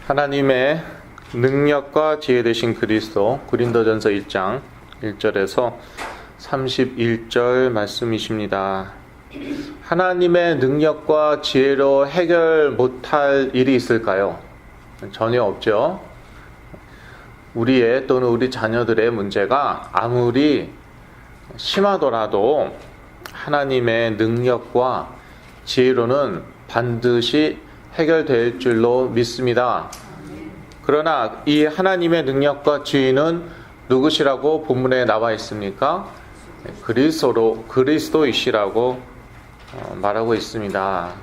하나님의 능력과 지혜 되신 그리스도, 고린도전서 1장 1절에서 31절 말씀이십니다. 하나님의 능력과 지혜로 해결 못할 일이 있을까요? 전혀 없죠. 우리의 또는 우리 자녀들의 문제가 아무리 심하더라도 하나님의 능력과 지혜로는 반드시 해결될 줄로 믿습니다. 그러나 이 하나님의 능력과 지혜는 누구시라고 본문에 나와 있습니까? 그리스도이시라고 말하고 있습니다.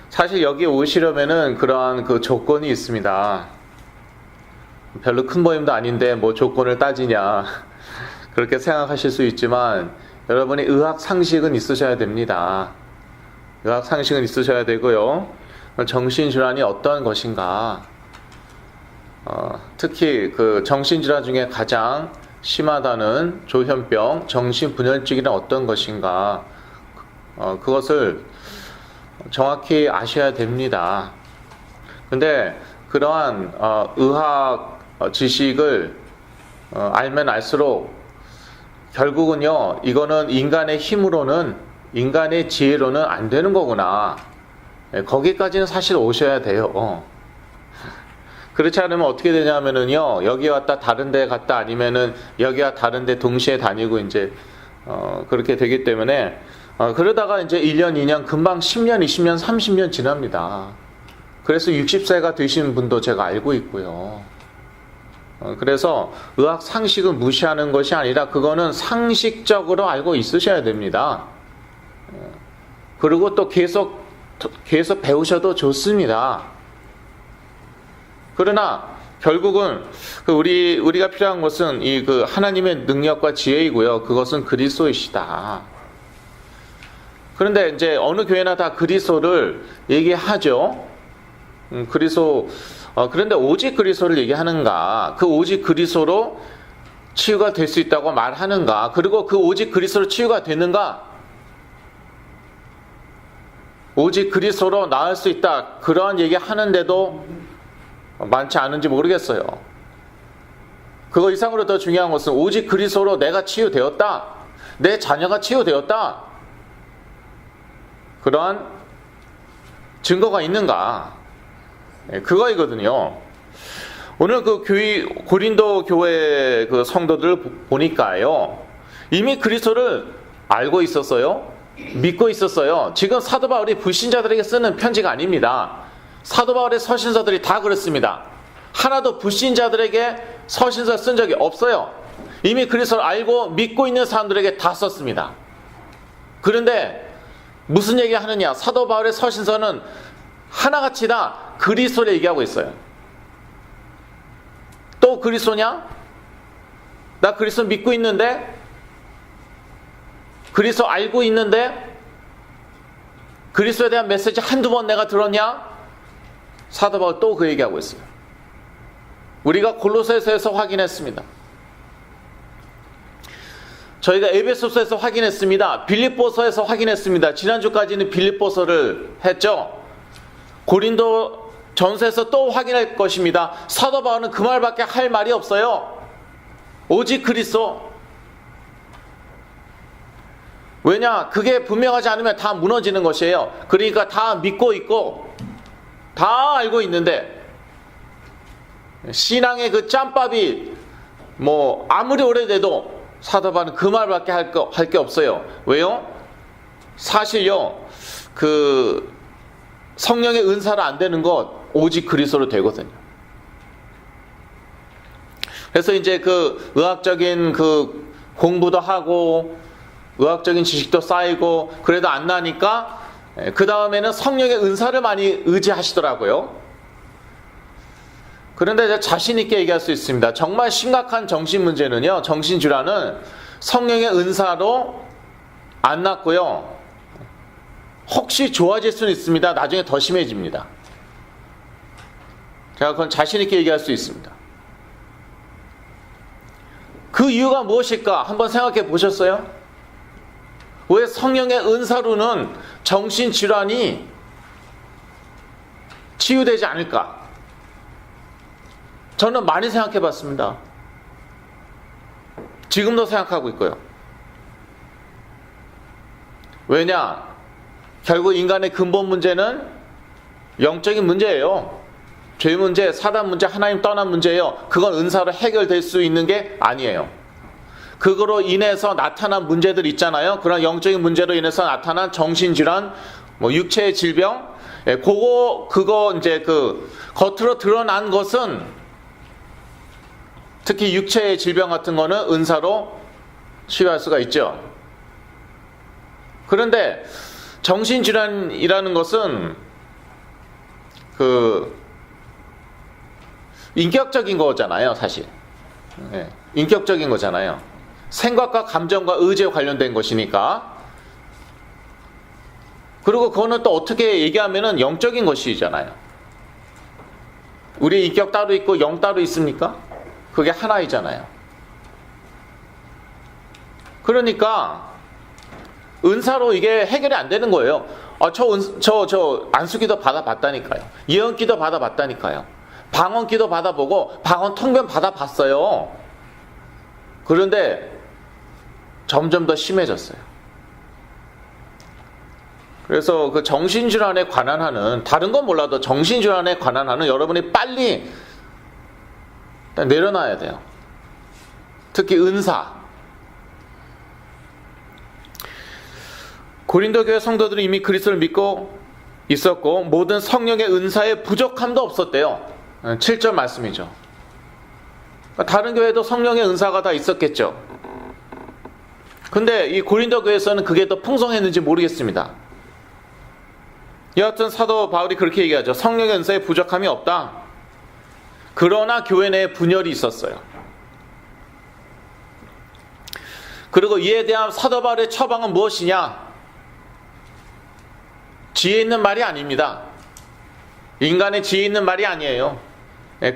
사실 여기 오시려면은 그러한 그 조건이 있습니다. 별로 큰 모임도 아닌데 뭐 조건을 따지냐 그렇게 생각하실 수 있지만 여러분이 의학 상식은 있으셔야 됩니다. 의학 상식은 있으셔야 되고요. 정신질환이 어떤 것인가, 특히 그 정신질환 중에 가장 심하다는 조현병, 정신분열증이란 어떤 것인가, 그것을 정확히 아셔야 됩니다. 근데 그러한 의학 지식을 알면 알수록 결국은요, 이거는 인간의 힘으로는, 인간의 지혜로는 안 되는 거구나. 거기까지는 사실 오셔야 돼요. 그렇지 않으면 어떻게 되냐면은요, 여기 왔다 다른 데 갔다 아니면은 여기와 다른 데 동시에 다니고 이제 그렇게 되기 때문에 그러다가 이제 1년, 2년, 금방 10년, 20년, 30년 지납니다. 그래서 60세가 되신 분도 제가 알고 있고요. 그래서 의학 상식은 무시하는 것이 아니라 그거는 상식적으로 알고 있으셔야 됩니다. 그리고 또 계속 배우셔도 좋습니다. 그러나 결국은 우리가 필요한 것은 이 하나님의 능력과 지혜이고요. 그것은 그리스도이시다. 그런데 이제 어느 교회나 다 그리스도를 얘기하죠. 그런데 오직 그리스도를 얘기하는가? 그 오직 그리스도로 치유가 될 수 있다고 말하는가? 그리고 그 오직 그리스도로 치유가 되는가? 오직 그리스도로 나을 수 있다. 그러한 얘기 하는데도 많지 않은지 모르겠어요. 그거 이상으로 더 중요한 것은 오직 그리스도로 내가 치유되었다. 내 자녀가 치유되었다. 그러한 증거가 있는가? 그거이거든요. 오늘 고린도 교회 그 성도들 보니까요, 이미 그리스도를 알고 있었어요. 믿고 있었어요. 지금 사도 바울이 불신자들에게 쓰는 편지가 아닙니다. 사도 바울의 서신서들이 다 그렇습니다. 하나도 불신자들에게 서신서 쓴 적이 없어요. 이미 그리스도를 알고 믿고 있는 사람들에게 다 썼습니다. 그런데 무슨 얘기 하느냐? 사도 바울의 서신서는 하나같이 다 그리스도를 얘기하고 있어요. 또 그리스도냐? 나 그리스도 믿고 있는데, 그리스도 알고 있는데, 그리스도에 대한 메시지 한두 번 내가 들었냐? 사도 바울 또 그 얘기하고 있어요. 우리가 골로새서에서 확인했습니다. 저희가 에베소서에서 확인했습니다. 빌립보서에서 확인했습니다. 지난주까지는 빌립보서를 했죠. 고린도 전서에서 또 확인할 것입니다. 사도 바울은 그 말밖에 할 말이 없어요. 오직 그리스도. 왜냐? 그게 분명하지 않으면 다 무너지는 것이에요. 그러니까 다 믿고 있고 다 알고 있는데 신앙의 그 짬밥이 아무리 오래돼도 사도 바울은 그 말밖에 할 게 없어요. 왜요? 사실요, 그 성령의 은사로 안 되는 것 오직 그리스도로 되거든요. 그래서 이제 그 의학적인 그 공부도 하고 의학적인 지식도 쌓이고 그래도 안 나니까 그 다음에는 성령의 은사를 많이 의지하시더라고요. 그런데 자신 있게 얘기할 수 있습니다. 정말 심각한 정신 문제는요, 정신질환은 성령의 은사로 안 낫고요, 혹시 좋아질 수는 있습니다. 나중에 더 심해집니다. 제가 그건 자신 있게 얘기할 수 있습니다. 그 이유가 무엇일까? 한번 생각해 보셨어요? 왜 성령의 은사로는 정신질환이 치유되지 않을까? 저는 많이 생각해 봤습니다. 지금도 생각하고 있고요. 왜냐? 결국 인간의 근본 문제는 영적인 문제예요. 죄 문제, 사단 문제, 하나님 떠난 문제예요. 그건 은사로 해결될 수 있는 게 아니에요. 그거로 인해서 나타난 문제들 있잖아요. 그런 영적인 문제로 인해서 나타난 정신질환, 육체의 질병, 그거 이제 겉으로 드러난 것은 특히 육체의 질병 같은 거는 은사로 치유할 수가 있죠. 그런데 정신질환이라는 것은 인격적인 거잖아요, 사실. 인격적인 거잖아요. 생각과 감정과 의지에 관련된 것이니까. 그리고 그거는 또 어떻게 얘기하면은 영적인 것이잖아요. 우리 인격 따로 있고 영 따로 있습니까? 그게 하나이잖아요. 그러니까 은사로 이게 해결이 안 되는 거예요. 저 안수기도 받아봤다니까요. 예언기도 받아봤다니까요. 방언기도 받아보고 방언 통변 받아봤어요. 그런데 점점 더 심해졌어요. 그래서 그 정신질환에 관한 하는, 다른 건 몰라도 정신질환에 관한 하는 여러분이 빨리 내려놔야 돼요. 특히 은사. 고린도 교회 성도들은 이미 그리스도를 믿고 있었고 모든 성령의 은사에 부족함도 없었대요. 7절 말씀이죠. 다른 교회도 성령의 은사가 다 있었겠죠. 근데 이 고린도 교회에서는 그게 더 풍성했는지 모르겠습니다. 여하튼 사도 바울이 그렇게 얘기하죠. 성령의 은사에 부족함이 없다. 그러나 교회 내에 분열이 있었어요. 그리고 이에 대한 사도 바울의 처방은 무엇이냐? 지혜 있는 말이 아닙니다. 인간의 지혜 있는 말이 아니에요.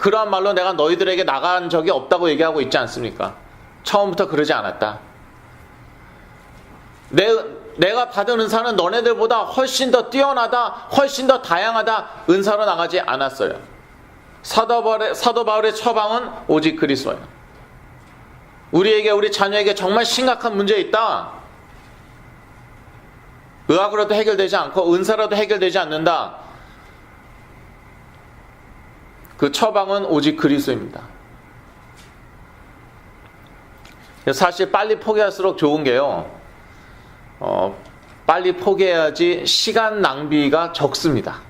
그러한 말로 내가 너희들에게 나간 적이 없다고 얘기하고 있지 않습니까? 처음부터 그러지 않았다. 내가 받은 은사는 너네들보다 훨씬 더 뛰어나다, 훨씬 더 다양하다 은사로 나가지 않았어요. 사도 바울의 처방은 오직 그리스도예요. 우리 자녀에게 정말 심각한 문제 있다. 의학으로도 해결되지 않고 은사로도 해결되지 않는다. 그 처방은 오직 그리스도입니다. 사실 빨리 포기할수록 좋은 게요. 빨리 포기해야지 시간 낭비가 적습니다.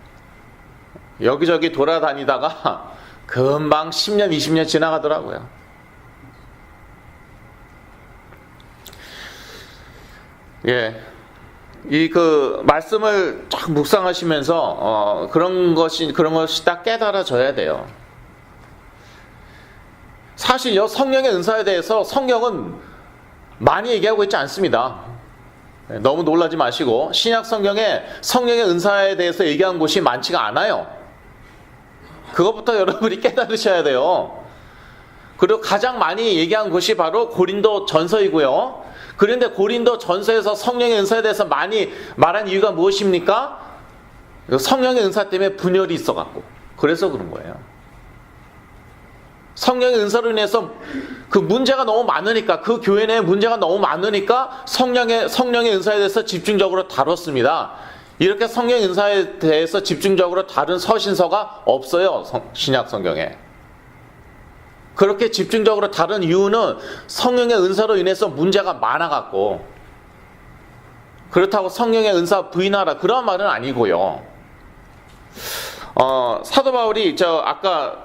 여기저기 돌아다니다가 금방 10년, 20년 지나가더라고요. 예. 말씀을 쫙 묵상하시면서, 그런 것이 딱 깨달아져야 돼요. 사실요, 성령의 은사에 대해서 성경은 많이 얘기하고 있지 않습니다. 너무 놀라지 마시고, 신약 성경에 성령의 은사에 대해서 얘기한 곳이 많지가 않아요. 그것부터 여러분이 깨달으셔야 돼요. 그리고 가장 많이 얘기한 곳이 바로 고린도 전서이고요. 그런데 고린도 전서에서 성령의 은사에 대해서 많이 말한 이유가 무엇입니까? 성령의 은사 때문에 분열이 있어갖고. 그래서 그런 거예요. 성령의 은사로 인해서 그 문제가 너무 많으니까, 그 교회 내에 문제가 너무 많으니까 성령의 은사에 대해서 집중적으로 다뤘습니다. 이렇게 성령의 은사에 대해서 집중적으로 다룬 서신서가 없어요. 신약 성경에. 그렇게 집중적으로 다룬 이유는 성령의 은사로 인해서 문제가 많아갖고, 그렇다고 성령의 은사 부인하라 그런 말은 아니고요. 사도 바울이 아까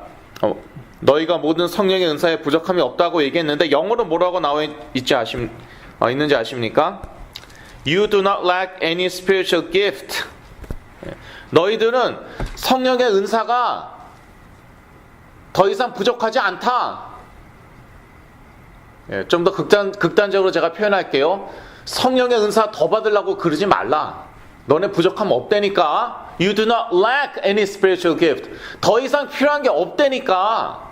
너희가 모든 성령의 은사에 부족함이 없다고 얘기했는데 영어로 뭐라고 나와 있는지 아십니까? You do not lack any spiritual gift. 너희들은 성령의 은사가 더 이상 부족하지 않다. 좀 더 극단적으로 제가 표현할게요. 성령의 은사 더 받으려고 그러지 말라. 너네 부족함 없다니까. You do not lack any spiritual gift. 더 이상 필요한 게 없다니까.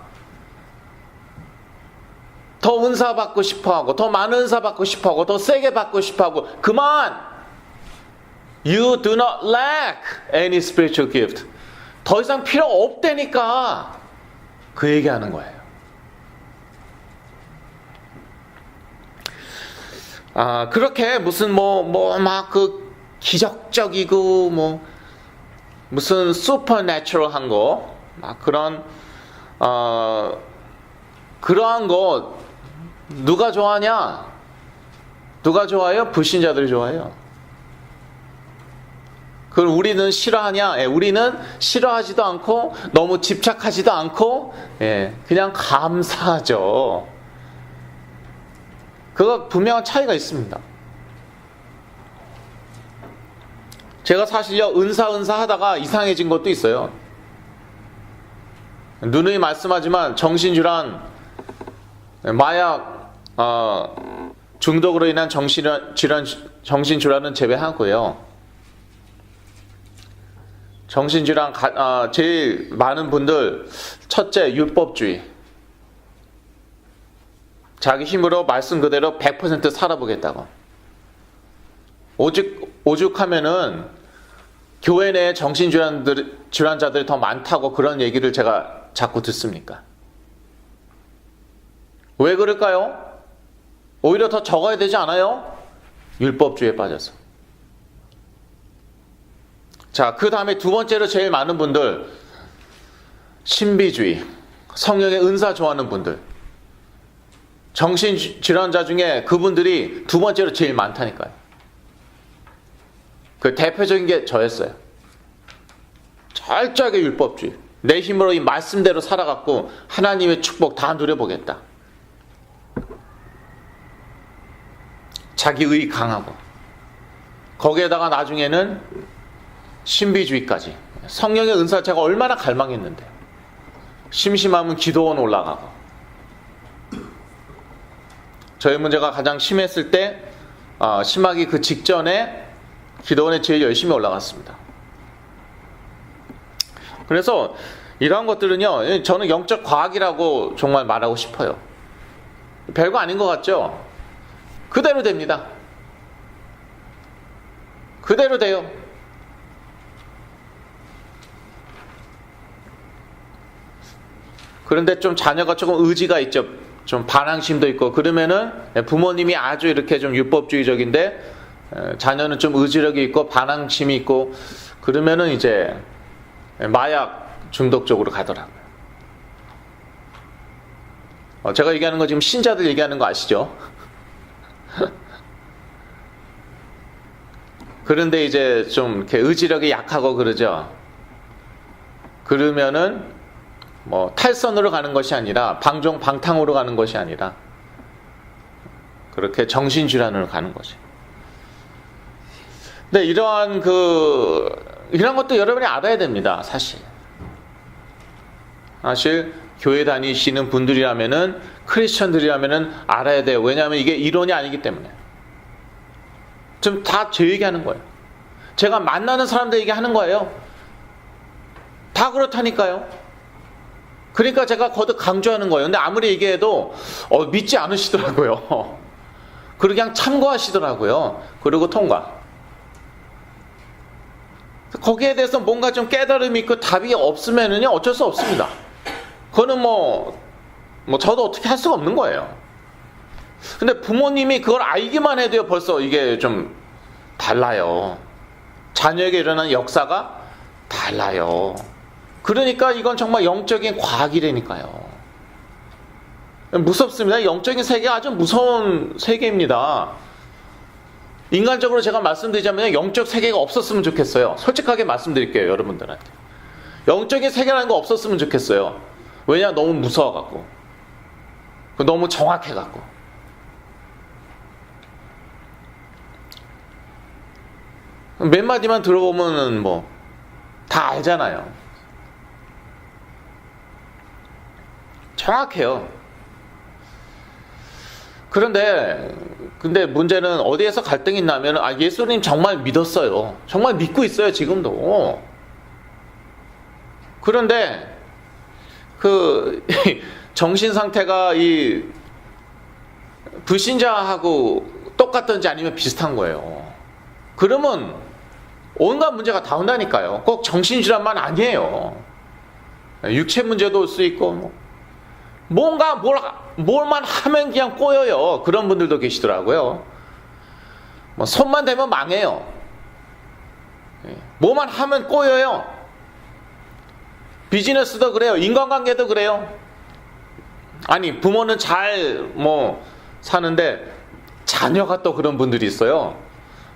더 은사 받고 싶어하고, 더 많은 은사 받고 싶어하고, 더 세게 받고 싶어하고, 그만! You do not lack any spiritual gift. 더 이상 필요 없다니까 그 얘기하는 거예요. 그렇게 무슨 막 그 기적적이고 무슨 슈퍼내추럴한 거 막 그런 그러한 거 누가 좋아하냐? 누가 좋아해요? 불신자들이 좋아해요. 그걸 우리는 싫어하냐? 우리는 싫어하지도 않고 너무 집착하지도 않고 그냥 감사하죠. 그거 분명한 차이가 있습니다. 제가 사실요 은사 하다가 이상해진 것도 있어요. 누누이 말씀하지만 정신질환, 마약 중독으로 인한 정신질환은 제외하고요. 정신질환 제일 많은 분들, 첫째 율법주의. 자기 힘으로 말씀 그대로 100% 살아보겠다고. 오죽하면은 교회 내에 정신질환자들이 더 많다고 그런 얘기를 제가 자꾸 듣습니까? 왜 그럴까요? 오히려 더 적어야 되지 않아요? 율법주의에 빠져서. 자, 그 다음에 두 번째로 제일 많은 분들, 신비주의, 성령의 은사 좋아하는 분들. 정신질환자 중에 그분들이 두 번째로 제일 많다니까요. 그 대표적인 게 저였어요. 철저하게 율법주의. 내 힘으로 이 말씀대로 살아갖고 하나님의 축복 다 누려보겠다. 자기의 강하고. 거기에다가 나중에는 신비주의까지. 성령의 은사 제가 얼마나 갈망했는데. 심심하면 기도원 올라가고. 저의 문제가 가장 심했을 때 심하기 그 직전에 기도원에 제일 열심히 올라갔습니다. 그래서 이러한 것들은요, 저는 영적 과학이라고 정말 말하고 싶어요. 별거 아닌 것 같죠? 그대로 됩니다. 그대로 돼요. 그런데 좀 자녀가 조금 의지가 있죠. 좀 반항심도 있고 그러면은 부모님이 아주 이렇게 좀 율법주의적인데 자녀는 좀 의지력이 있고 반항심이 있고 그러면은 이제 마약 중독 쪽으로 가더라고요. 제가 얘기하는 거 지금 신자들 얘기하는 거 아시죠? 그런데 이제 좀 이렇게 의지력이 약하고 그러죠. 그러면은 탈선으로 가는 것이 아니라 방종방탕으로 가는 것이 아니라 그렇게 정신질환으로 가는 거지. 근데 이런 것도 여러분이 알아야 됩니다. 사실 교회 다니시는 분들이라면은 크리스천들이라면은 알아야 돼요. 왜냐하면 이게 이론이 아니기 때문에. 지금 다 제 얘기하는 거예요. 제가 만나는 사람들 얘기하는 거예요. 다 그렇다니까요. 그러니까 제가 거듭 강조하는 거예요. 근데 아무리 얘기해도 믿지 않으시더라고요. 그냥 참고하시더라고요. 그리고 통과. 거기에 대해서 뭔가 좀 깨달음이 있고 답이 없으면은요 어쩔 수 없습니다. 그거는 저도 어떻게 할 수가 없는 거예요. 근데 부모님이 그걸 알기만 해도요 벌써 이게 좀 달라요. 자녀에게 일어나는 역사가 달라요. 그러니까 이건 정말 영적인 과학이라니까요. 무섭습니다. 영적인 세계가 아주 무서운 세계입니다. 인간적으로 제가 말씀드리자면 영적 세계가 없었으면 좋겠어요. 솔직하게 말씀드릴게요. 여러분들한테. 영적인 세계라는 거 없었으면 좋겠어요. 왜냐? 너무 무서워갖고. 너무 정확해갖고. 몇 마디만 들어보면은 다 알잖아요. 정확해요. 근데 문제는 어디에서 갈등이 나면 예수님 정말 믿었어요. 정말 믿고 있어요. 지금도. 그런데 정신 상태가 이 불신자하고 똑같던지 아니면 비슷한 거예요. 그러면 온갖 문제가 다 온다니까요. 꼭 정신질환만 아니에요. 육체 문제도 올 수 있고, 뭔가 뭘만 하면 그냥 꼬여요. 그런 분들도 계시더라고요. 뭐 손만 대면 망해요. 뭐만 하면 꼬여요. 비즈니스도 그래요. 인간관계도 그래요. 아니, 부모는 잘 사는데 자녀가 또 그런 분들이 있어요.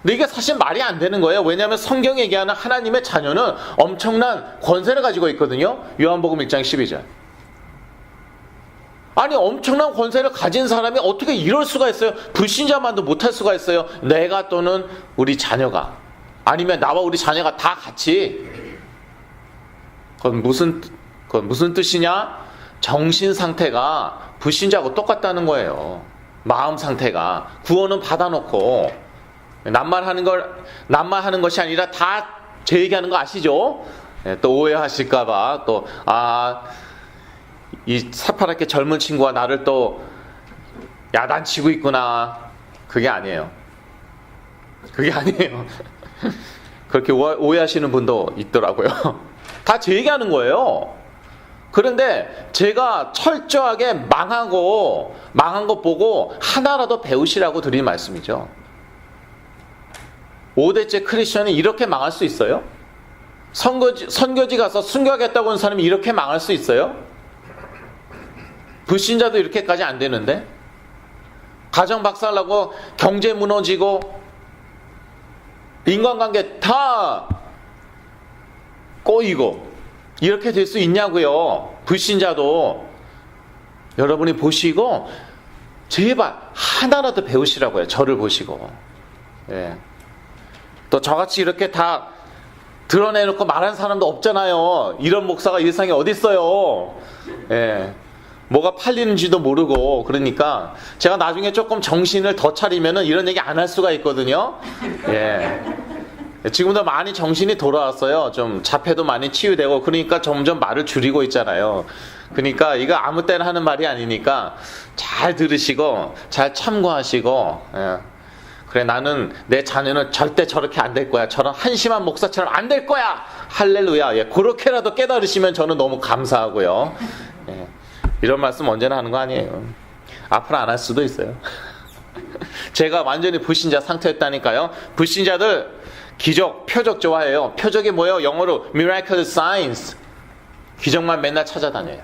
근데 이게 사실 말이 안 되는 거예요. 왜냐하면 성경이 얘기하는 하나님의 자녀는 엄청난 권세를 가지고 있거든요. 요한복음 1장 12절. 아니, 엄청난 권세를 가진 사람이 어떻게 이럴 수가 있어요? 불신자만도 못할 수가 있어요. 내가 또는 우리 자녀가, 아니면 나와 우리 자녀가 다 같이. 그건 무슨 뜻이냐? 정신 상태가 불신자하고 똑같다는 거예요. 마음 상태가. 구원은 받아놓고 낱말하는 것이 아니라 다 제 얘기하는 거 아시죠? 또 오해하실까봐 또 이 새파랗게 젊은 친구가 나를 또 야단치고 있구나. 그게 아니에요. 그렇게 오해하시는 분도 있더라고요. 다 제 얘기하는 거예요. 그런데 제가 철저하게 망한 것 보고 하나라도 배우시라고 드린 말씀이죠. 5대째 크리스천이 이렇게 망할 수 있어요? 선교지 가서 순교하겠다고 하는 사람이 이렇게 망할 수 있어요? 불신자도 이렇게까지 안 되는데? 가정 박살나고 경제 무너지고 인간관계 다 꼬이고 이렇게 될 수 있냐고요. 불신자도. 여러분이 보시고 제발 하나라도 배우시라고요. 저를 보시고. 예. 또 저같이 이렇게 다 드러내놓고 말하는 사람도 없잖아요. 이런 목사가 이 세상에 어디 있어요. 예. 뭐가 팔리는지도 모르고. 그러니까 제가 나중에 조금 정신을 더 차리면은 이런 얘기 안 할 수가 있거든요. 예. 지금도 많이 정신이 돌아왔어요. 좀 자폐도 많이 치유되고. 그러니까 점점 말을 줄이고 있잖아요. 그러니까 이거 아무 때나 하는 말이 아니니까 잘 들으시고 잘 참고하시고. 예. 그래, 나는 내 자녀는 절대 저렇게 안 될 거야. 저런 한심한 목사처럼 안 될 거야. 할렐루야. 예. 그렇게라도 깨달으시면 저는 너무 감사하고요. 예. 이런 말씀 언제나 하는 거 아니에요. 앞으로 안 할 수도 있어요. 제가 완전히 불신자 상태였다니까요. 불신자들 기적, 표적 좋아해요. 표적이 뭐예요? 영어로 miraculous signs. 기적만 맨날 찾아다녀요.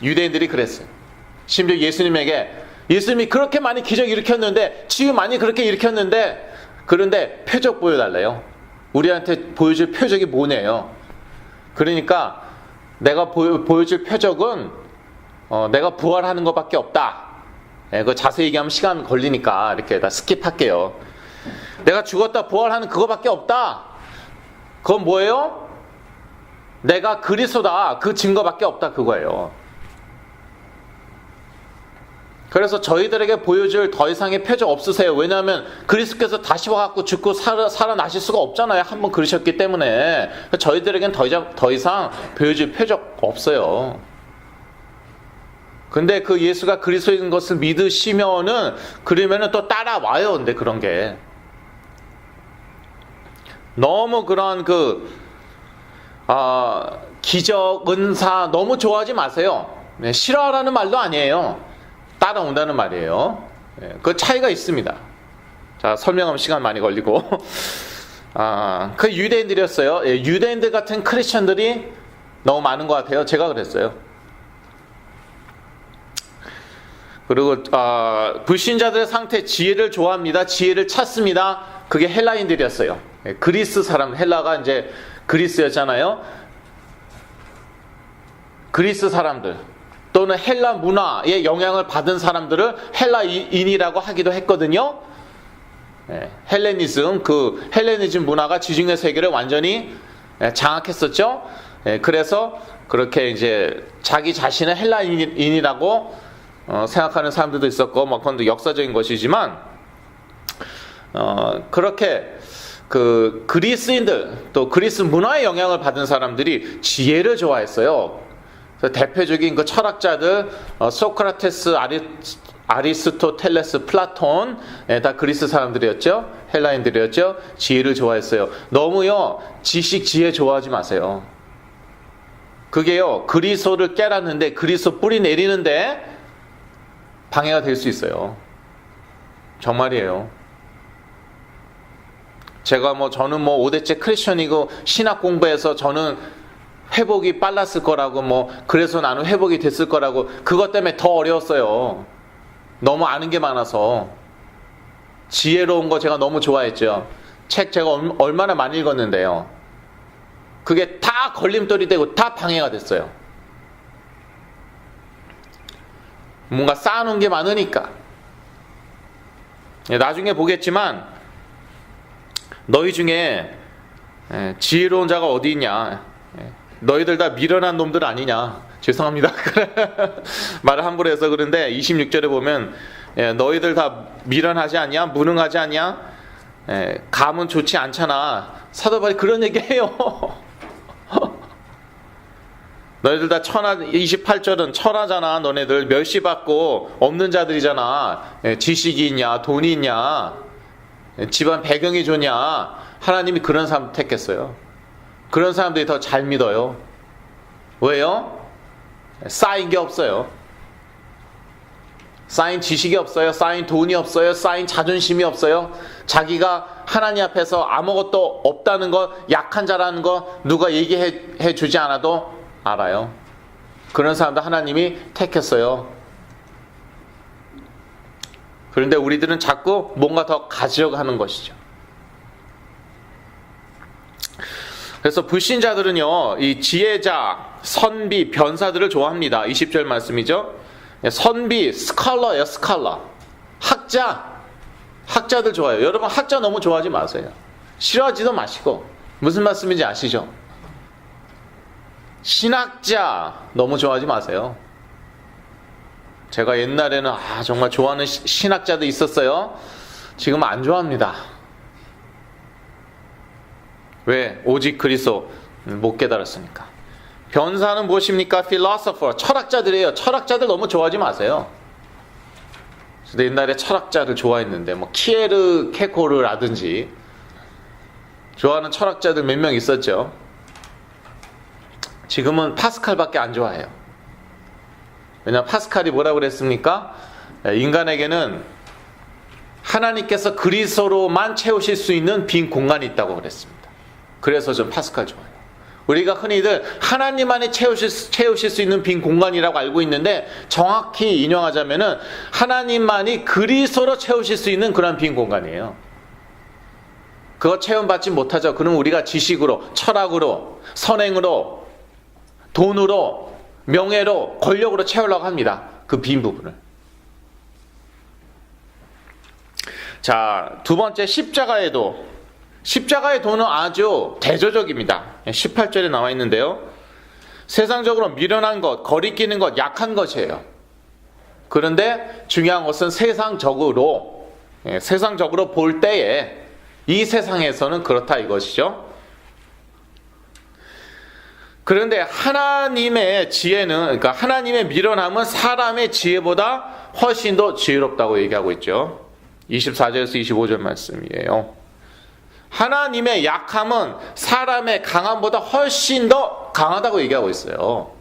유대인들이 그랬어요. 심지어 예수님이 그렇게 많이 기적 일으켰는데, 치유 많이 그렇게 일으켰는데, 그런데 표적 보여달래요. 우리한테 보여줄 표적이 뭐네요. 그러니까 내가 보여줄 표적은 내가 부활하는 것밖에 없다. 그거 자세히 얘기하면 시간 걸리니까 이렇게 다 스킵할게요. 내가 죽었다 부활하는 그거밖에 없다. 그건 뭐예요? 내가 그리스도다. 그 증거밖에 없다. 그거예요. 그래서 저희들에게 보여줄 더 이상의 표적 없으세요. 왜냐하면 그리스도께서 다시 와갖고 죽고 살아나실 수가 없잖아요. 한번 그러셨기 때문에. 저희들에겐 더 이상 보여줄 표적 없어요. 근데 그 예수가 그리스도인 것을 믿으시면은, 그러면은 또 따라와요. 근데 그런 게. 너무 그런 기적, 은사 너무 좋아하지 마세요. 네, 싫어하라는 말도 아니에요. 따라온다는 말이에요. 네, 그 차이가 있습니다. 자, 설명하면 시간 많이 걸리고. 그 유대인들이었어요. 예, 유대인들 같은 크리스천들이 너무 많은 것 같아요. 제가 그랬어요. 그리고 불신자들의 상태, 지혜를 좋아합니다. 지혜를 찾습니다. 그게 헬라인들이었어요. 그리스 사람, 헬라가 이제 그리스였잖아요. 그리스 사람들 또는 헬라 문화의 영향을 받은 사람들을 헬라인이라고 하기도 했거든요. 헬레니즘, 그 헬레니즘 문화가 지중해 세계를 완전히 장악했었죠. 그래서 그렇게 이제 자기 자신을 헬라인이라고 생각하는 사람들도 있었고, 그건 역사적인 것이지만, 그렇게 그 그리스인들, 또 그리스 문화의 영향을 받은 사람들이 지혜를 좋아했어요. 대표적인 그 철학자들, 소크라테스, 아리스토텔레스, 플라톤, 다 그리스 사람들이었죠. 헬라인들이었죠. 지혜를 좋아했어요. 너무요 지식, 지혜 좋아하지 마세요. 그게요 그리스도를 깨놨는데, 그리스도 뿌리 내리는데 방해가 될 수 있어요. 정말이에요. 저는 5대째 크리스천이고 신학 공부해서 저는 회복이 빨랐을 거라고, 그래서 나는 회복이 됐을 거라고, 그것 때문에 더 어려웠어요. 너무 아는 게 많아서. 지혜로운 거 제가 너무 좋아했죠. 책 제가 얼마나 많이 읽었는데요. 그게 다 걸림돌이 되고 다 방해가 됐어요. 뭔가 쌓아놓은 게 많으니까. 나중에 보겠지만 너희 중에 지혜로운 자가 어디 있냐, 너희들 다 미련한 놈들 아니냐, 죄송합니다 말을 함부로 해서 그런데 26절에 보면 너희들 다 미련하지 않냐, 무능하지 않냐, 감은 좋지 않잖아. 사도 바울이 그런 얘기해요. 너희들 다 28절은 천하잖아. 너네들 멸시받고 없는 자들이잖아. 지식이 있냐, 돈이 있냐, 집안 배경이 좋냐. 하나님이 그런 사람 택했어요. 그런 사람들이 더 잘 믿어요. 왜요? 쌓인 게 없어요. 쌓인 지식이 없어요. 쌓인 돈이 없어요. 쌓인 자존심이 없어요. 자기가 하나님 앞에서 아무것도 없다는 거, 약한 자라는 거 누가 얘기해 주지 않아도 알아요. 그런 사람도 하나님이 택했어요. 그런데 우리들은 자꾸 뭔가 더 가지려고 하는 것이죠. 그래서 불신자들은요, 이 지혜자, 선비, 변사들을 좋아합니다. 20절 말씀이죠. 선비, 스칼러예요, 스칼러. 학자들 좋아해요. 여러분 학자 너무 좋아하지 마세요. 싫어하지도 마시고. 무슨 말씀인지 아시죠? 신학자 너무 좋아하지 마세요. 제가 옛날에는 정말 좋아하는 신학자도 있었어요. 지금은 안 좋아합니다. 왜? 오직 그리스도 못 깨달았으니까. 변사는 무엇입니까? philosopher, 철학자들이에요. 철학자들 너무 좋아하지 마세요. 저도 옛날에 철학자를 좋아했는데 키에르 케코르라든지 좋아하는 철학자들 몇 명 있었죠. 지금은 파스칼밖에 안 좋아해요. 왜냐하면 파스칼이 뭐라고 그랬습니까? 인간에게는 하나님께서 그리스도로만 채우실 수 있는 빈 공간이 있다고 그랬습니다. 그래서 전 파스칼 좋아해요. 우리가 흔히들 하나님만이 채우실 수 있는 빈 공간이라고 알고 있는데, 정확히 인용하자면은 하나님만이 그리스도로 채우실 수 있는 그런 빈 공간이에요. 그거 체험받지 못하죠. 그럼 우리가 지식으로, 철학으로, 선행으로, 돈으로, 명예로, 권력으로 채우려고 합니다. 그 빈 부분을. 자, 두 번째, 십자가의 도는 아주 대조적입니다. 18절에 나와 있는데요. 세상적으로 미련한 것, 거리끼는 것, 약한 것이에요. 그런데 중요한 것은 세상적으로 볼 때에 이 세상에서는 그렇다 이것이죠. 그런데 하나님의 지혜는, 그러니까 하나님의 미련함은 사람의 지혜보다 훨씬 더 지혜롭다고 얘기하고 있죠. 24절에서 25절 말씀이에요. 하나님의 약함은 사람의 강함보다 훨씬 더 강하다고 얘기하고 있어요.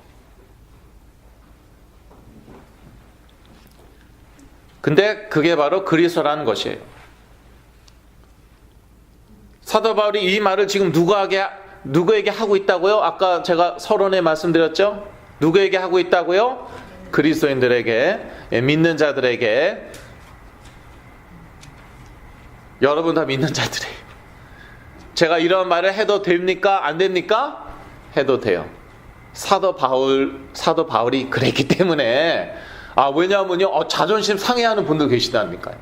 근데 그게 바로 그리스도라는 것이에요. 사도 바울이 이 말을 지금 누구에게 하고 있다고요? 아까 제가 서론에 말씀드렸죠? 누구에게 하고 있다고요? 그리스도인들에게, 믿는 자들에게. 여러분 다 믿는 자들이에요. 제가 이런 말을 해도 됩니까? 안 됩니까? 해도 돼요. 사도 바울이 그랬기 때문에. 왜냐하면요, 자존심 상해하는 분도 계시다니까요.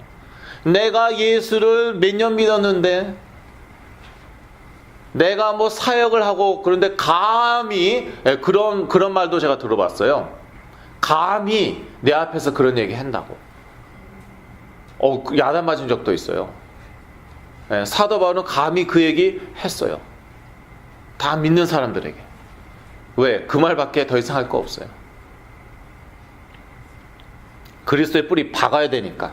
내가 예수를 몇 년 믿었는데, 내가 사역을 하고, 그런데 감히, 그런 말도 제가 들어봤어요. 감히 내 앞에서 그런 얘기 한다고. 야단 맞은 적도 있어요. 사도 바울은 감히 그 얘기 했어요. 다 믿는 사람들에게. 왜? 그 말밖에 더 이상 할 거 없어요. 그리스도의 뿌리 박아야 되니까.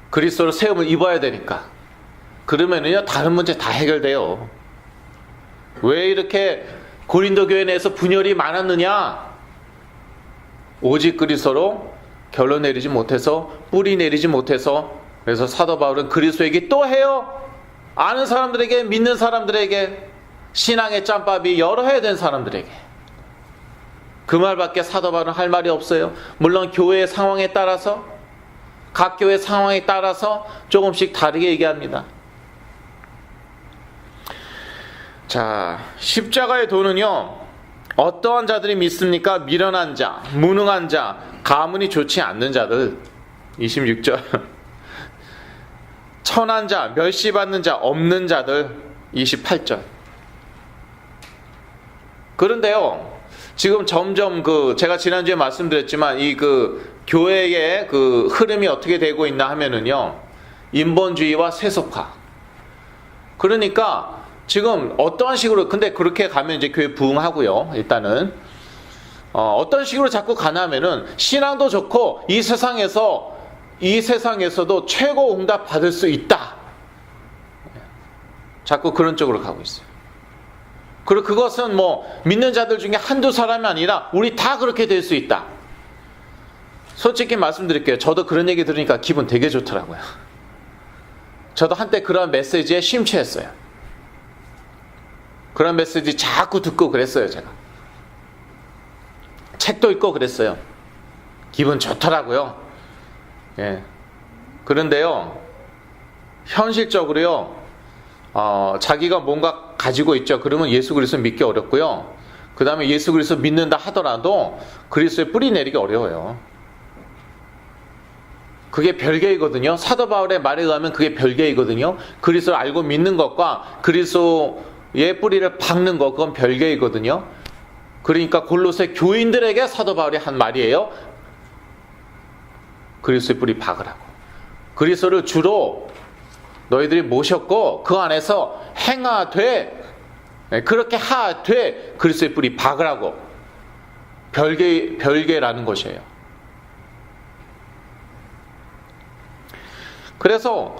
그리스도로 세움을 입어야 되니까. 그러면은요, 다른 문제 다 해결돼요. 왜 이렇게 고린도 교회 내에서 분열이 많았느냐? 오직 그리스도로 결론 내리지 못해서, 뿌리 내리지 못해서. 그래서 사도 바울은 그리스도 얘기 또 해요. 아는 사람들에게, 믿는 사람들에게, 신앙의 짬밥이 여러 해야 된 사람들에게. 그 말밖에 사도 바울은 할 말이 없어요. 물론 교회의 상황에 따라서, 각 교회 상황에 따라서 조금씩 다르게 얘기합니다. 자, 십자가의 도는요, 어떠한 자들이 믿습니까? 미련한 자, 무능한 자, 가문이 좋지 않는 자들. 26절. 천한 자, 멸시받는 자, 없는 자들. 28절. 그런데요, 지금 점점 제가 지난주에 말씀드렸지만 이 교회의 흐름이 어떻게 되고 있나 하면은요, 인본주의와 세속화. 그러니까 지금 어떠한 식으로, 근데 그렇게 가면 이제 교회 부흥하고요, 일단은. 어떤 식으로 자꾸 가나 하면은 신앙도 좋고 이 세상에서도 최고 응답 받을 수 있다. 자꾸 그런 쪽으로 가고 있어요. 그리고 그것은 믿는 자들 중에 한두 사람이 아니라 우리 다 그렇게 될 수 있다. 솔직히 말씀드릴게요. 저도 그런 얘기 들으니까 기분 되게 좋더라고요. 저도 한때 그런 메시지에 심취했어요. 그런 메시지 자꾸 듣고 그랬어요, 제가. 책도 읽고 그랬어요. 기분 좋더라고요. 예. 그런데요, 현실적으로요, 자기가 뭔가 가지고 있죠. 그러면 예수 그리스도 믿기 어렵고요. 그 다음에 예수 그리스도 믿는다 하더라도 그리스도의 뿌리 내리기 어려워요. 그게 별개이거든요. 사도 바울의 말에 의하면 그게 별개이거든요. 그리스도를 알고 믿는 것과 그리스도의 뿌리를 박는 것, 그건 별개이거든요. 그러니까 골로새 교인들에게 사도 바울이 한 말이에요. 그리스도의 뿌리 박으라고. 그리스도를 주로 너희들이 모셨고 그 안에서 행하되, 그렇게 하되 그리스도의 뿌리 박으라고. 별개라는 것이에요. 그래서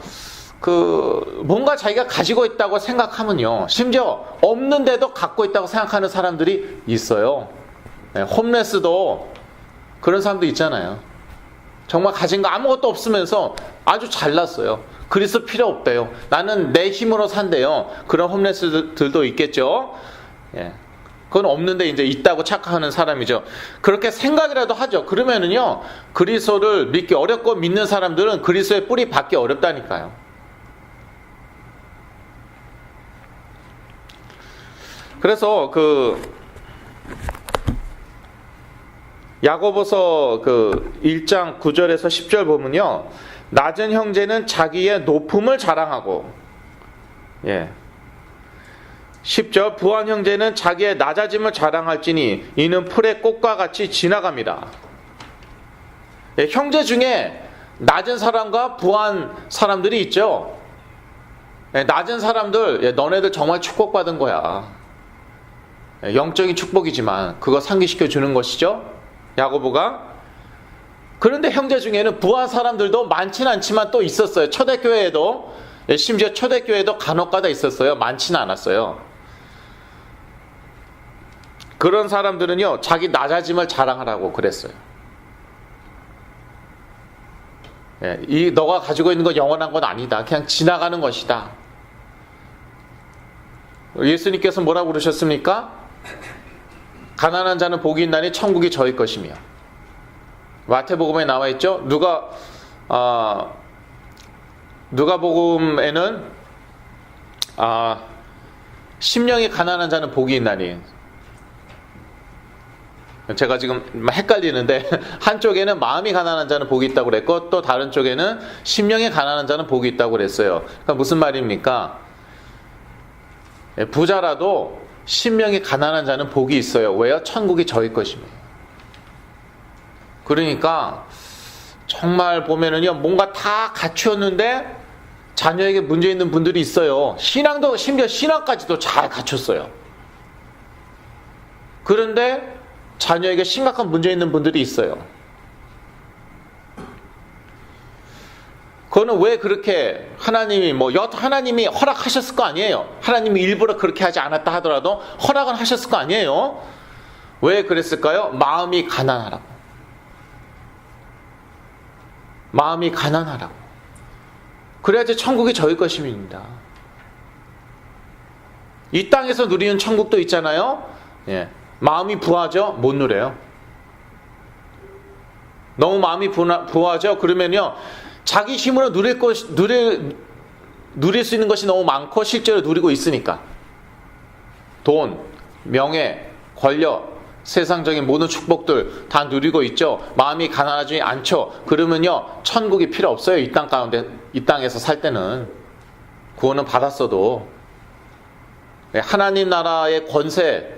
뭔가 자기가 가지고 있다고 생각하면요, 심지어 없는데도 갖고 있다고 생각하는 사람들이 있어요. 홈레스도 그런 사람도 있잖아요. 정말 가진 거 아무것도 없으면서 아주 잘났어요. 그리스도 필요 없대요. 나는 내 힘으로 산대요. 그런 홈레스들도 있겠죠. 예. 그건 없는데 이제 있다고 착각하는 사람이죠. 그렇게 생각이라도 하죠. 그러면은요, 그리스도를 믿기 어렵고 믿는 사람들은 그리스도의 뿌리 받기 어렵다니까요. 그래서 야고보서 1장 9절에서 10절 보면요, 낮은 형제는 자기의 높음을 자랑하고, 예, 10절, 부한 형제는 자기의 낮아짐을 자랑할지니 이는 풀의 꽃과 같이 지나갑니다. 예, 형제 중에 낮은 사람과 부한 사람들이 있죠. 예, 낮은 사람들, 예, 너네들 정말 축복받은 거야. 예, 영적인 축복이지만 그거 상기시켜 주는 것이죠, 야고보가. 그런데 형제 중에는 부한 사람들도 많지는 않지만 또 있었어요. 초대교회에도, 예, 심지어 초대교회에도 간혹가다 있었어요. 많지는 않았어요. 그런 사람들은요, 자기 낮아짐을 자랑하라고 그랬어요. 예, 너가 가지고 있는 건 영원한 건 아니다. 그냥 지나가는 것이다. 예수님께서 뭐라고 그러셨습니까? 가난한 자는 복이 있나니 천국이 저희 것이며. 마태복음에 나와 있죠. 누가복음에는 심령이 가난한 자는 복이 있나니. 제가 지금 헷갈리는데 한쪽에는 마음이 가난한 자는 복이 있다고 그랬고 또 다른 쪽에는 심령이 가난한 자는 복이 있다고 그랬어요. 그러니까 무슨 말입니까? 부자라도 심령이 가난한 자는 복이 있어요. 왜요? 천국이 저희 것입니다. 그러니까 정말 보면은요, 뭔가 다 갖추었는데 자녀에게 문제 있는 분들이 있어요. 신앙도, 심지어 신앙까지도 잘 갖췄어요. 그런데 자녀에게 심각한 문제 있는 분들이 있어요. 그거는 왜 그렇게 하나님이 하나님이 허락하셨을 거 아니에요. 하나님이 일부러 그렇게 하지 않았다 하더라도 허락은 하셨을 거 아니에요. 왜 그랬을까요? 마음이 가난하라고. 마음이 가난하라고. 그래야지 천국이 저희 것입니다. 이 땅에서 누리는 천국도 있잖아요. 예. 마음이 부하죠? 못 누려요. 너무 마음이 부하죠? 그러면요, 자기 힘으로 누릴 수 있는 것이 너무 많고 실제로 누리고 있으니까. 돈, 명예, 권력, 세상적인 모든 축복들 다 누리고 있죠. 마음이 가난하지 않죠. 그러면요, 천국이 필요 없어요. 이 땅 가운데, 이 땅에서 살 때는. 구원은 받았어도. 하나님 나라의 권세,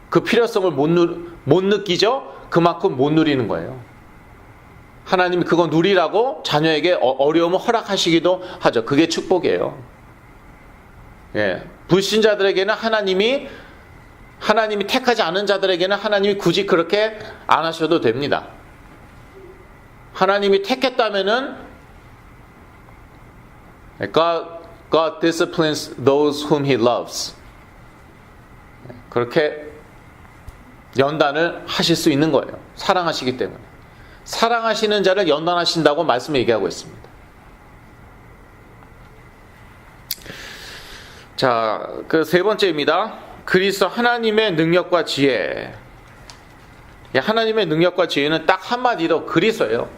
그 필요성을 못 느끼죠? 그만큼 못 누리는 거예요. 하나님이 그거 누리라고 자녀에게 어려움을 허락하시기도 하죠. 그게 축복이에요. 예. 불신자들에게는 하나님이 택하지 않은 자들에게는 하나님이 굳이 그렇게 안 하셔도 됩니다. 하나님이 택했다면은 God disciplines those whom He loves. 그렇게 연단을 하실 수 있는 거예요. 사랑하시기 때문에. 사랑하시는 자를 연단하신다고 말씀 얘기하고 있습니다. 자, 그 세 번째입니다. 그리스도 하나님의 능력과 지혜. 하나님의 능력과 지혜는 딱 한마디로 그리스도예요.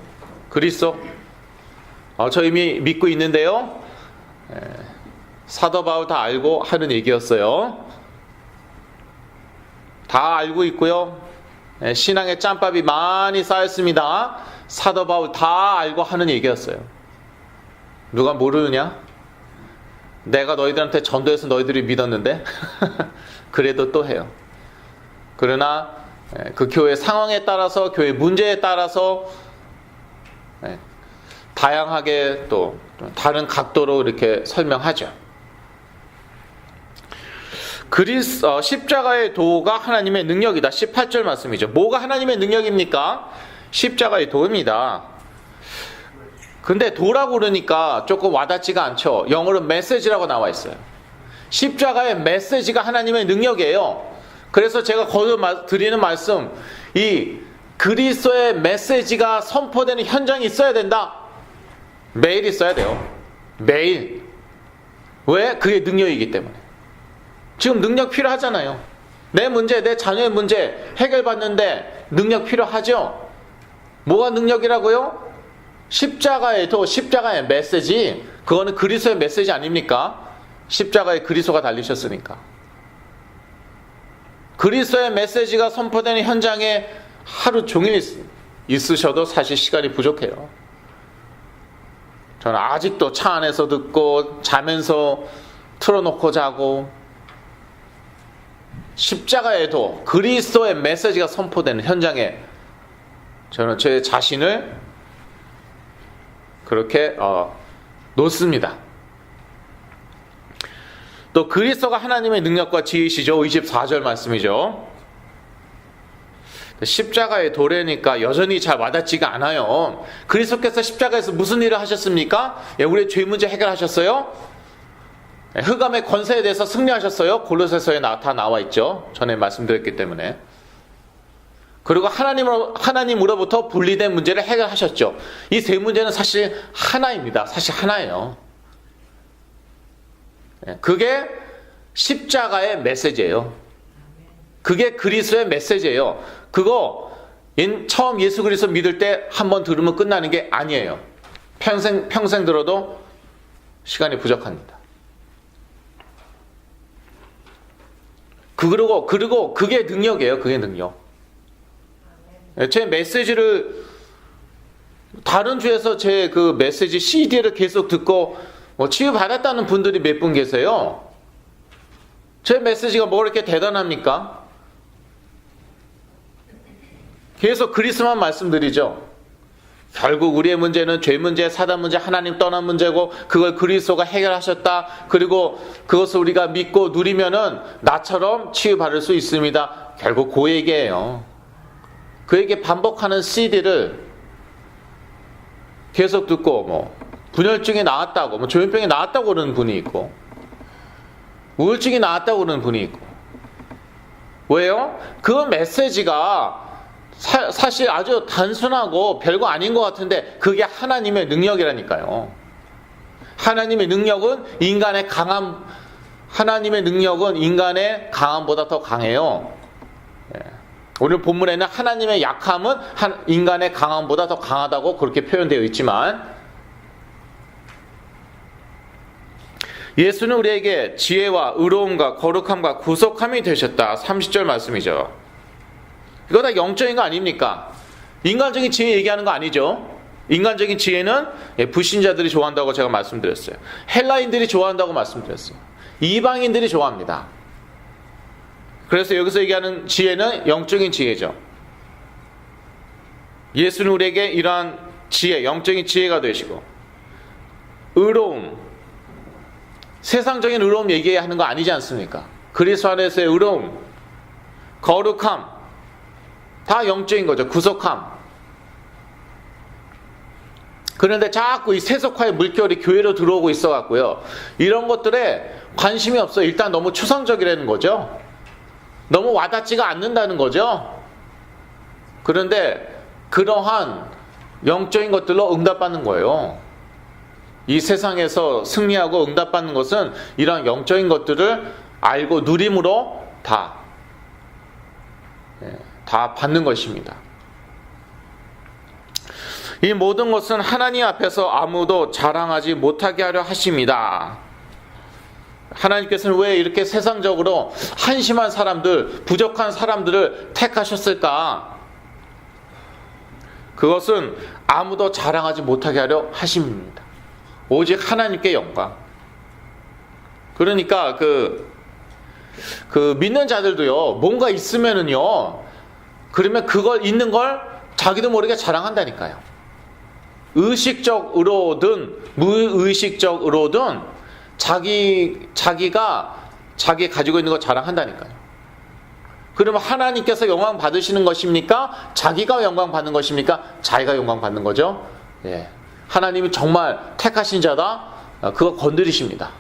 그리스도. 저 이미 믿고 있는데요. 사도 바울 다 알고 하는 얘기였어요. 다 알고 있고요. 신앙의 짬밥이 많이 쌓였습니다. 사도 바울 다 알고 하는 얘기였어요. 누가 모르느냐? 내가 너희들한테 전도해서 너희들이 믿었는데 그래도 또 해요. 그러나 그 교회 상황에 따라서, 교회 문제에 따라서 다양하게 또 다른 각도로 이렇게 설명하죠. 십자가의 도가 하나님의 능력이다. 18절 말씀이죠. 뭐가 하나님의 능력입니까? 십자가의 도입니다. 근데 도라고 그러니까 조금 와닿지가 않죠. 영어로 메시지라고 나와 있어요. 십자가의 메시지가 하나님의 능력이에요. 그래서 제가 거듭 드리는 말씀, 이 그리스도의 메시지가 선포되는 현장이 있어야 된다. 매일 있어야 돼요. 매일. 왜? 그게 능력이기 때문에. 지금 능력 필요하잖아요. 내 문제, 내 자녀의 문제 해결받는데 능력 필요하죠? 뭐가 능력이라고요? 십자가의 도, 십자가의 메시지, 그거는 그리스도의 메시지 아닙니까? 십자가에 그리스도가 달리셨으니까. 그리스도의 메시지가 선포되는 현장에 하루 종일 있으셔도 사실 시간이 부족해요. 저는 아직도 차 안에서 듣고 자면서 틀어놓고 자고, 십자가에도 그리스도의 메시지가 선포되는 현장에 저는 제 자신을 그렇게 놓습니다. 또 그리스도가 하나님의 능력과 지혜이시죠. 24절 말씀이죠. 십자가의 도래니까 여전히 잘 와닿지가 않아요. 그리스도께서 십자가에서 무슨 일을 하셨습니까? 우리의 죄 문제 해결하셨어요? 흑암의 권세에 대해서 승리하셨어요. 골로새서에 다 나와 있죠. 전에 말씀드렸기 때문에. 그리고 하나님으로부터 분리된 문제를 해결하셨죠. 이 세 문제는 사실 하나입니다. 사실 하나예요. 그게 십자가의 메시지예요. 그게 그리스도의 메시지예요. 그거 처음 예수 그리스도 믿을 때 한 번 들으면 끝나는 게 아니에요. 평생 들어도 시간이 부족합니다. 그리고 그게 능력이에요. 그게 능력. 제 메시지를 다른 주에서 제 그 메시지 CD를 계속 듣고 치유받았다는 분들이 몇 분 계세요. 제 메시지가 뭐 그렇게 대단합니까? 계속 그리스도만 말씀드리죠. 결국 우리의 문제는 죄 문제, 사단 문제, 하나님 떠난 문제고 그걸 그리스도가 해결하셨다. 그리고 그것을 우리가 믿고 누리면은 나처럼 치유받을 수 있습니다. 결국 그 얘기예요. 그 얘기 반복하는 CD를 계속 듣고 뭐 분열증이 나았다고, 뭐 조현병이 나았다고 그러는 분이 있고, 우울증이 나았다고 그러는 분이 있고. 왜요? 그 메시지가 사실 아주 단순하고 별거 아닌 것 같은데 그게 하나님의 능력이라니까요. 하나님의 능력은 인간의 강함보다 더 강해요. 오늘 본문에는 하나님의 약함은 인간의 강함보다 더 강하다고 그렇게 표현되어 있지만, 예수는 우리에게 지혜와 의로움과 거룩함과 구속함이 되셨다. 30절 말씀이죠. 이거 다 영적인 거 아닙니까? 인간적인 지혜 얘기하는 거 아니죠. 인간적인 지혜는 불신자들이 좋아한다고 제가 말씀드렸어요. 헬라인들이 좋아한다고 말씀드렸어요. 이방인들이 좋아합니다. 그래서 여기서 얘기하는 지혜는 영적인 지혜죠. 예수는 우리에게 이러한 지혜, 영적인 지혜가 되시고, 의로움, 세상적인 의로움 얘기하는 거 아니지 않습니까? 그리스도 안에서의 의로움, 거룩함, 다 영적인 거죠. 구속함. 그런데 자꾸 이 세속화의 물결이 교회로 들어오고 있어 갖고요, 이런 것들에 관심이 없어요. 일단 너무 추상적이라는 거죠. 너무 와닿지가 않는다는 거죠. 그런데 그러한 영적인 것들로 응답받는 거예요. 이 세상에서 승리하고 응답받는 것은 이런 영적인 것들을 알고 누림으로 다 받는 것입니다. 이 모든 것은 하나님 앞에서 아무도 자랑하지 못하게 하려 하십니다. 하나님께서는 왜 이렇게 세상적으로 한심한 사람들, 부족한 사람들을 택하셨을까? 그것은 아무도 자랑하지 못하게 하려 하십니다. 오직 하나님께 영광. 그러니까 그 믿는 자들도요, 뭔가 있으면은요, 그러면 그걸 있는 걸 자기도 모르게 자랑한다니까요. 의식적으로든 무의식적으로든 자기가 자기 가지고 있는 거 자랑한다니까요. 그러면 하나님께서 영광 받으시는 것입니까? 자기가 영광 받는 것입니까? 자기가 영광 받는 거죠. 예. 하나님이 정말 택하신 자다? 그거 건드리십니다.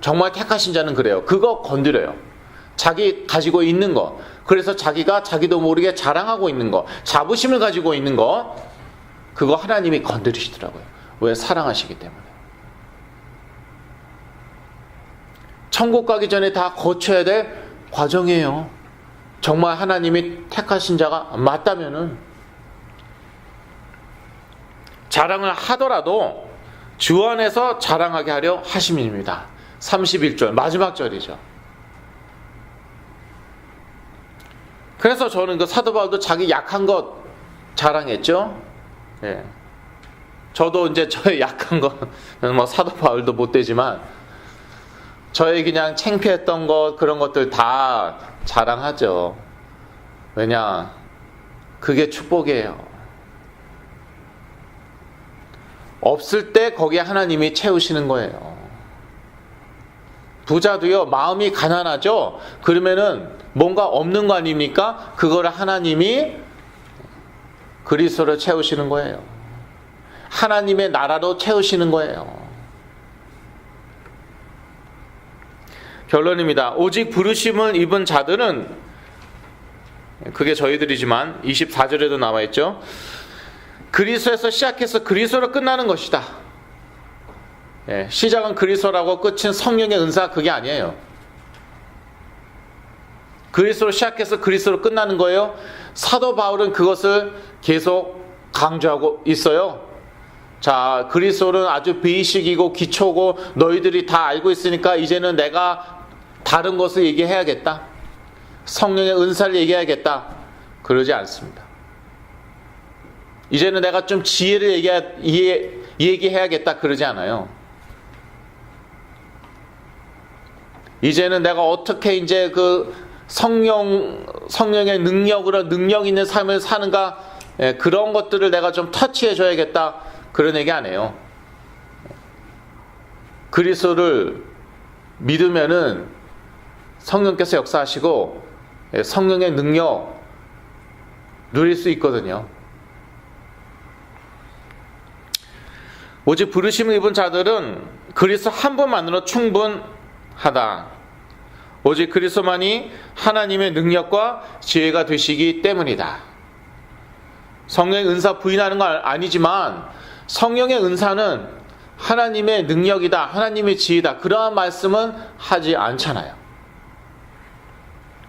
정말 택하신 자는 그래요. 그거 건드려요. 자기 가지고 있는 거. 그래서 자기가 자기도 모르게 자랑하고 있는 거, 자부심을 가지고 있는 거, 그거 하나님이 건드리시더라고요. 왜? 사랑하시기 때문에. 천국 가기 전에 다 거쳐야 될 과정이에요. 정말 하나님이 택하신 자가 맞다면은, 자랑을 하더라도 주 안에서 자랑하게 하려 하심입니다. 31절 마지막 절이죠. 그래서 저는 그 사도 바울도 자기 약한 것 자랑했죠. 예. 저도 이제 저의 약한 거는 뭐 사도 바울도 못 되지만, 저의 그냥 창피했던 것, 그런 것들 다 자랑하죠. 왜냐? 그게 축복이에요. 없을 때 거기에 하나님이 채우시는 거예요. 부자도요, 마음이 가난하죠? 그러면은 뭔가 없는 거 아닙니까? 그거를 하나님이 그리스도로 채우시는 거예요. 하나님의 나라로 채우시는 거예요. 결론입니다. 오직 부르심을 입은 자들은, 그게 저희들이지만 24절에도 나와 있죠. 그리스도에서 시작해서 그리스도로 끝나는 것이다. 예, 시작은 그리스도라고 끝은 성령의 은사, 그게 아니에요. 그리스도로 시작해서 그리스도로 끝나는 거예요. 사도 바울은 그것을 계속 강조하고 있어요. 자, 그리스도는 아주 베이식이고 기초고 너희들이 다 알고 있으니까 이제는 내가 다른 것을 얘기해야겠다. 성령의 은사를 얘기해야겠다. 그러지 않습니다. 이제는 내가 좀 지혜를 얘기해야겠다. 그러지 않아요. 이제는 내가 어떻게 이제 그 성령의 능력으로 능력 있는 삶을 사는가, 그런 것들을 내가 좀 터치해 줘야겠다. 그런 얘기 안 해요. 그리스도를 믿으면은 성령께서 역사하시고 성령의 능력 누릴 수 있거든요. 오직 부르심을 입은 자들은 그리스도 한 분만으로 충분하다. 오직 그리스도만이 하나님의 능력과 지혜가 되시기 때문이다. 성령의 은사 부인하는 건 아니지만 성령의 은사는 하나님의 능력이다, 하나님의 지혜다, 그러한 말씀은 하지 않잖아요.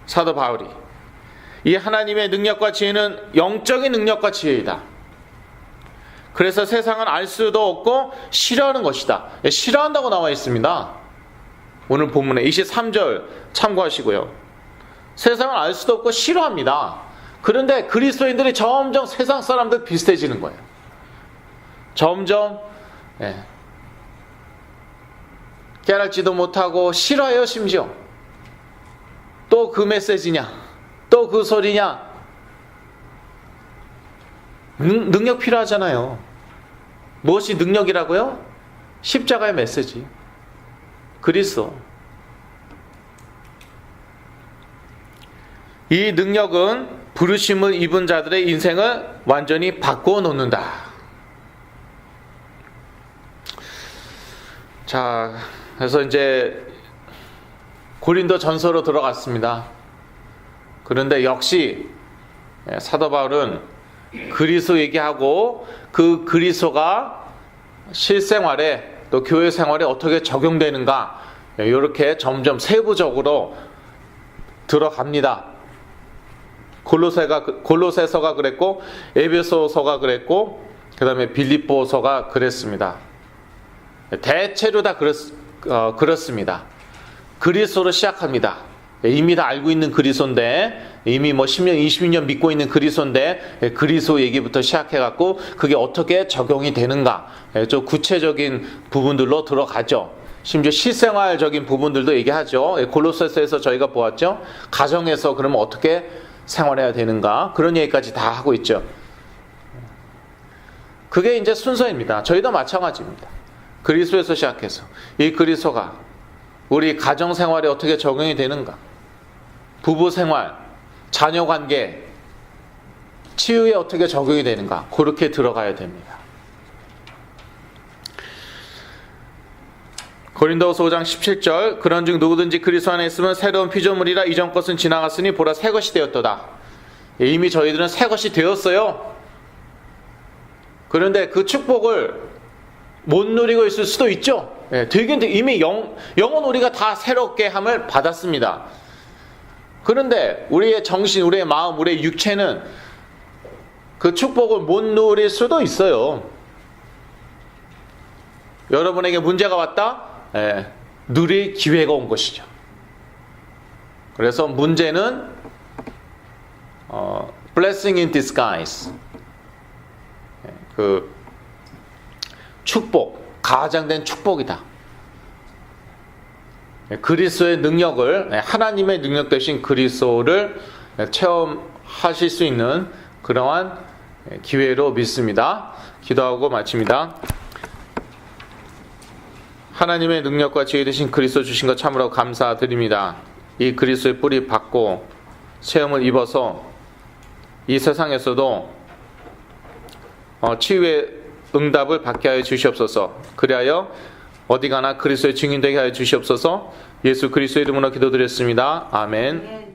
사도 바울이 이 하나님의 능력과 지혜는 영적인 능력과 지혜이다. 그래서 세상은 알 수도 없고 싫어하는 것이다. 싫어한다고 나와 있습니다. 오늘 본문에 23절 참고하시고요. 세상은 알 수도 없고 싫어합니다. 그런데 그리스도인들이 점점 세상 사람들 비슷해지는 거예요. 점점 깨닫지도 못하고 싫어해요. 심지어 또 그 메시지냐, 또 그 소리냐. 능력 필요하잖아요. 무엇이 능력이라고요? 십자가의 메시지, 그리스도. 이 능력은 부르심을 입은 자들의 인생을 완전히 바꾸어 놓는다. 자, 그래서 이제 고린도 전서로 들어갔습니다. 그런데 역시 사도 바울은 그리스도 얘기하고 그 그리스도가 실생활에 또 교회 생활에 어떻게 적용되는가, 이렇게 점점 세부적으로 들어갑니다. 골로새서가 그랬고, 에베소서가 그랬고, 그 다음에 빌립보서가 그랬습니다. 대체로 다 그렇습니다. 그리스도로 시작합니다. 이미 다 알고 있는 그리스도인데, 이미 10년, 20년 믿고 있는 그리스도인데, 그리스도 얘기부터 시작해갖고 그게 어떻게 적용이 되는가, 좀 구체적인 부분들로 들어가죠. 심지어 실생활적인 부분들도 얘기하죠. 골로새서에서 저희가 보았죠. 가정에서 그러면 어떻게 생활해야 되는가, 그런 얘기까지 다 하고 있죠. 그게 이제 순서입니다. 저희도 마찬가지입니다. 그리스도에서 시작해서 이 그리스도가 우리 가정 생활에 어떻게 적용이 되는가, 부부 생활, 자녀 관계, 치유에 어떻게 적용이 되는가, 그렇게 들어가야 됩니다. 고린도후서 5장 17절, 그런즉 누구든지 그리스도 안에 있으면 새로운 피조물이라, 이전 것은 지나갔으니 보라 새 것이 되었도다. 이미 저희들은 새 것이 되었어요. 그런데 그 축복을 못 누리고 있을 수도 있죠. 되게 이미 영혼 우리가 다 새롭게 함을 받았습니다. 그런데 우리의 정신, 우리의 마음, 우리의 육체는 그 축복을 못 누릴 수도 있어요. 여러분에게 문제가 왔다? 누릴 기회가 온 것이죠. 그래서 문제는 blessing in disguise, 그 축복, 가장된 축복이다. 그리스도의 능력을, 하나님의 능력 대신 그리스도를 체험하실 수 있는 그러한 기회로 믿습니다. 기도하고 마칩니다. 하나님의 능력과 지혜 되신 그리스도 주신 것 참으로 감사드립니다. 이 그리스도의 뿌리 받고 체험을 입어서 이 세상에서도 치유의 응답을 받게 하여 주시옵소서. 그리하여 어디 가나 그리스도의 증인 되게 하여 주시옵소서. 예수 그리스도의 이름으로 기도드렸습니다. 아멘.